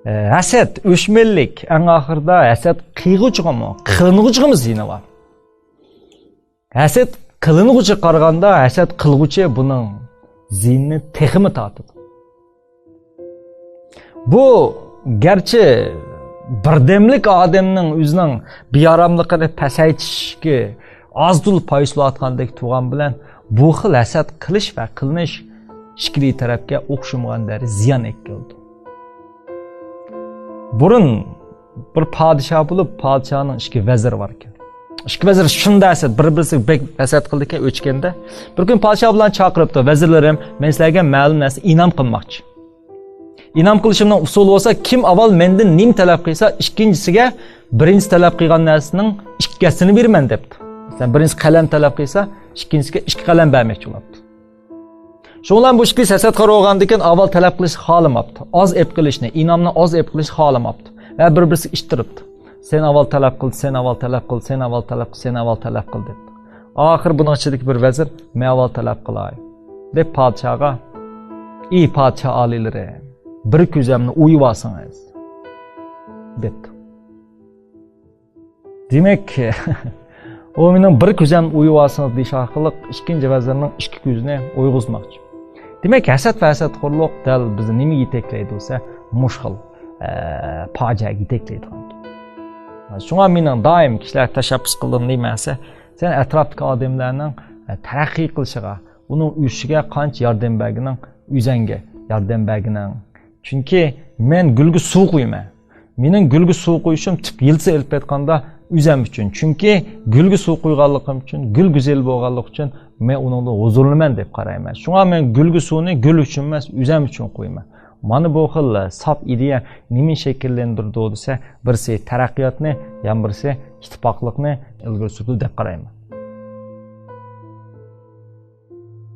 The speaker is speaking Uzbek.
Əsəd, öşmellik, ən axırda əsəd qıyğıcığımı, qılınğıcığımı ziyini var. Əsəd qılınğıcı qarğanda, əsəd qılğıcı bunun ziynini teximi tatıdı. Bu, gerçi birdemlik adamның özünün biyaramlıqını pəsəytişki, azdul payıslı atqandaki tuğan bilen, bu xil əsəd qılış və qılınış işkili tərəfə oxşumğanları ziyan ekkeldi. Burun bir padişah bulup padişahının iki veziri var ki. İki vezir şunda əsəd, bir-birisi bek əsəd qıldı ki, öçkende. Bir gün padişah bilan çağırıbdı, vezirlerim, men sizlerge ma'lum narsa inam qilmoqchi. İnam qilishimning usuli bo'lsa, kim avval mendan nim talab qilsa, ikkinchisiga birinchi talab qilgan narsaning ikkisini berman debdi. Sen birinchi qalam talab qilsa, ikkinchisiga ikki qalam bermoqchi bo'libdi. Şo'lan bu ikki hasadxor bo'lgandan keyin avval talab qilish xohlamabdi. Oz ep qilishni, inomni oz ep qilish xohlamabdi. Va bir-birisi ishtiribdi. Sen avval talab qil, sen avval talab qil, sen avval talab qil, sen avval talab qil debdi. Oxir buning ichidagi bir vazir men avval talab qilay deb podshohga, "Ey podshoh oliylari, bir ko'zimni o'yib olsangiz" debdi. Demak, o mening bir ko'zimni o'yib olsangiz deyish orqali ikkinchi vazirning ikki ko'zini o'yg'izmoqchi. Demak, hasad va hasadxo'rlik dal bizni nima yetaklaydi bo'lsa, mushkil fojiaga yetaklaydi. Shunga mening doim kishilar tashabbus qildim deymasa, sen atrofdagi odamlarning taraqqiy qilishiga, uning o'sishiga qancha yordam bergining, o'zingga yordam bergining. Chunki men gulga suv quyman. Mening gulga suv quyishim tip yilsa elib aytganda o'zim uchun. Chunki gulga suv quyganligim uchun, gul go'zal bo'lganligi uchun men uningda huzurliman deb qarayman. Shunga men gulga suvni gul uchun emas, o'zim uchun quyman. Mana bu xil saf ideya nima shakllantirdi desa, birisi taraqqiyotni, ham birisi ittifoqlikni ilgari surdi deb qarayman.